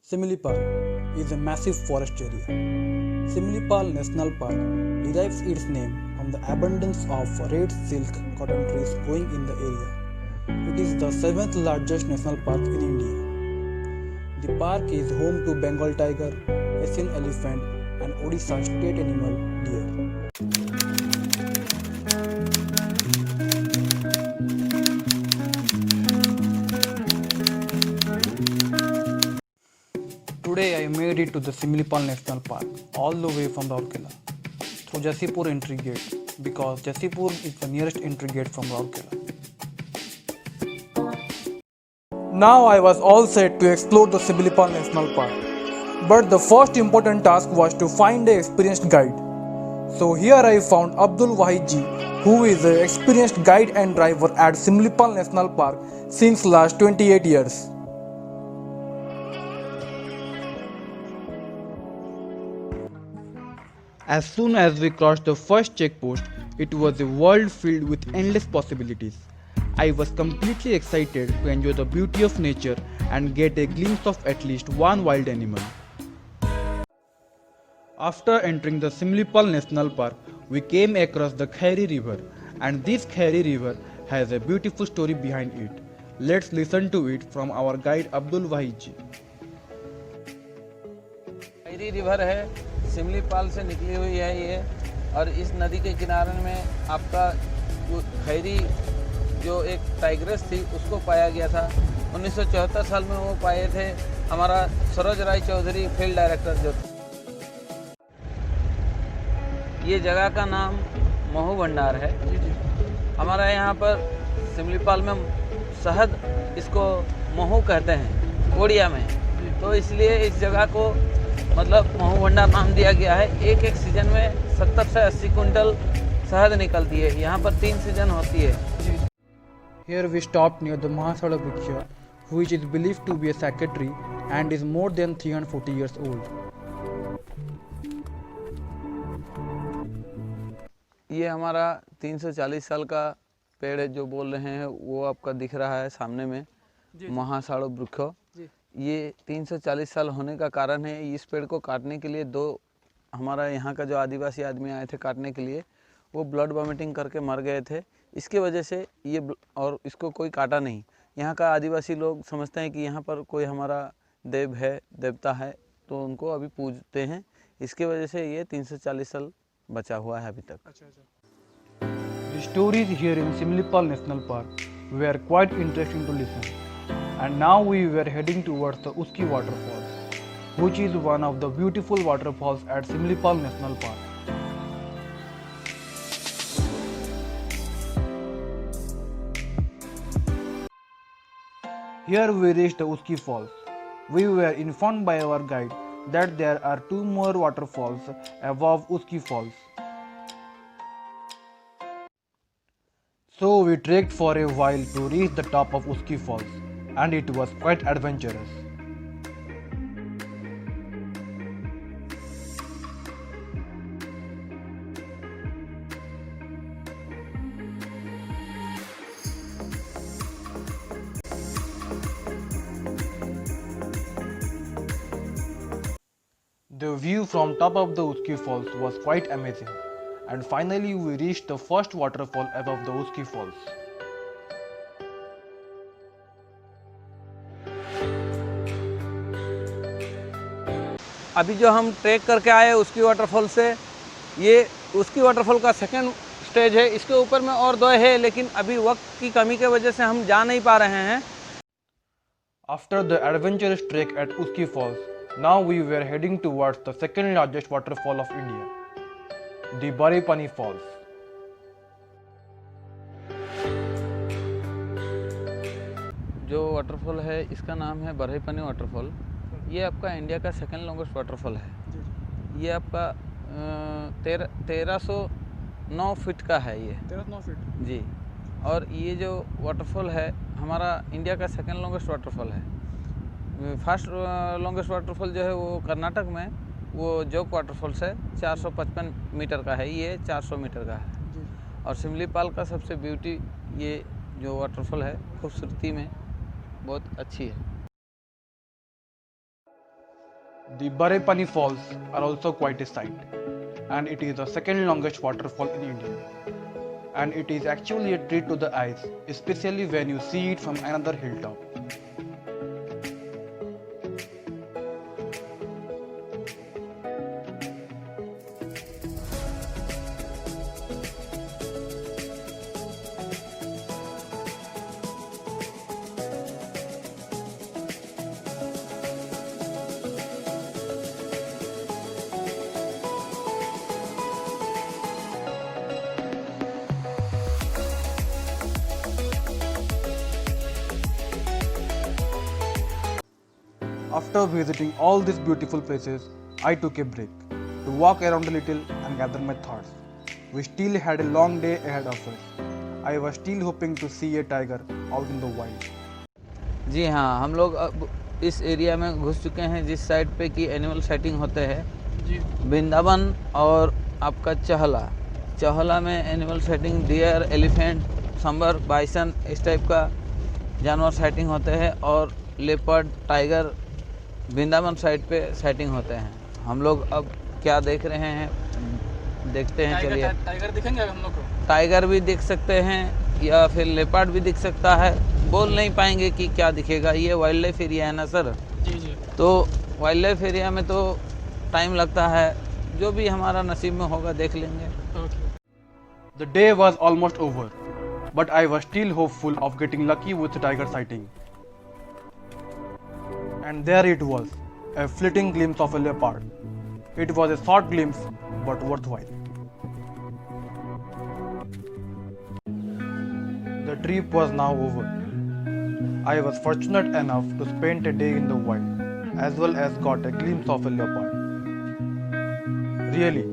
Similipal is a massive forest area. Similipal National Park derives its name from the abundance of red silk cotton trees growing in the area. It is the seventh largest national park in India. The park is home to Bengal tiger, Asian elephant, and Odisha state animal deer. Today I made it to the Similipal National Park all the way from Rourkela through Jasipur entry gate because Jasipur is the nearest entry gate from Rourkela. Now I was all set to explore the Similipal National Park, but the first important task was to find an experienced guide. So here I found Abdul Wahid ji, who is an experienced guide and driver at Similipal National Park since last 28 years. As soon as we crossed the first checkpost, it was a world filled with endless possibilities. I was completely excited to enjoy the beauty of nature and get a glimpse of at least one wild animal. After entering the Similipal National Park, we came across the Khairi River, and this Khairi River has a beautiful story behind it. Let's listen to it from our guide Abdul Wahid ji. Khairi river है, सिमलीपाल से निकली हुई है ये, और इस नदी के किनारे में आपका खैरी जो एक टाइग्रेस थी उसको पाया गया था। 1974 साल में वो पाए थे हमारा सरोज राय चौधरी फील्ड डायरेक्टर जो थे। ये जगह का नाम महू भंडार है। हमारा यहाँ पर सिमलीपाल में शहद इसको महू कहते हैं ओडिया में, तो इसलिए इस जगह को मतलब महू भंडार नाम दिया गया है। एक सीजन में 70 से 80 कुंटल शहद निकलती है। यहाँ पर 3 सीजन होती है। Here we stopped near the Mahasala Vriksha, which is believed to be a sacred tree and is more than 340 years old. ये हमारा 340 साल का पेड़ है जो बोल रहे हैं, वो आपका दिख रहा है सामने में, महासाड़ो वृक्ष। ये 340 साल होने का कारण है, इस पेड़ को काटने के लिए हमारा यहाँ का जो आदिवासी आदमी आए थे काटने के लिए, वो ब्लड वॉमिटिंग करके मर गए थे। इसके वजह से और इसको कोई काटा नहीं। यहाँ का आदिवासी लोग समझते हैं कि यहाँ पर कोई हमारा देव है, देवता है, तो उनको अभी पूजते हैं। इसके वजह से ये 340 साल बचा हुआ है अभी तक। The stories here in Similipal National Park were quite interesting to listen. And now we were heading towards the Uski waterfalls, which is one of the beautiful waterfalls at Similipal National Park. Here we reached the Uski Falls. We were informed by our guide that there are 2 more waterfalls above Uski Falls. So we trekked for a while to reach the top of Uski Falls, and it was quite adventurous. The view from top of the Uski Falls was quite amazing, and finally we reached the first waterfall above the Uski Falls. अभी जो हम track करके आए उसकी waterfall से, ये उसकी waterfall का सेकंड स्टेज है। इसके ऊपर में और 2 है, लेकिन अभी वक्त की कमी की वजह से हम जा नहीं पा रहे हैं। After the adventurous trek at Uski Falls, now we were heading towards the second largest waterfall of India, the Baripani Falls. जो वाटरफॉल है इसका नाम है बरहीपनी वाटरफॉल। ये आपका इंडिया का सेकंड लॉन्गेस्ट वाटरफॉल है। ये आपका 1309 फीट का है। ये 1309 फीट जी। और ये जो वाटरफॉल है हमारा इंडिया का सेकंड लॉन्गेस्ट वाटरफॉल है। फर्स्ट लॉन्गेस्ट वाटरफॉल जो है वो कर्नाटक में, वो जोग वाटरफॉल से 455 मीटर का है। ये 400 मीटर का है। और सिमलीपाल का सबसे ब्यूटी ये जो वाटरफॉल है, खूबसूरती में बहुत अच्छी है। The Barepani Falls are also quite a sight, and it is the second longest waterfall in India. And it is actually a treat to the eyes, especially when you see it from another hilltop. After visiting all these beautiful places, I took a break to walk around a little and gather my thoughts. We still had a long day ahead of us. I was still hoping to see a tiger out in the wild. जी हाँ, हम लोग अब इस area में घुस चुके हैं जिस साइड पे कि एनिमल साइटिंग होते हैं जी वृंदावन और आपका चहला में animal sighting deer, elephant, sambar, bison इस टाइप का जानवर साइटिंग होते हैं और लेपर्ड, टाइगर वृंदावन साइड पे साइटिंग होते हैं। हम लोग अब क्या देख रहे हैं देखते हैं, चलिए। टाइगर दिखेंगे हम लोग को? टाइगर भी दिख सकते हैं या फिर लेपर्ड भी दिख सकता है, बोल नहीं पाएंगे कि क्या दिखेगा। ये वाइल्ड लाइफ एरिया है ना सर, जी तो वाइल्ड लाइफ एरिया में तो टाइम लगता है, जो भी हमारा नसीब में होगा देख लेंगे। The day was almost over, but I was still hopeful of getting lucky with the tiger sighting. And there it was, a fleeting glimpse of a leopard. It was a short glimpse, but worthwhile. The trip was now over. I was fortunate enough to spend a day in the wild, as well as got a glimpse of a leopard. Really,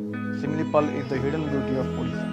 Simlipal is the hidden beauty of Odisha.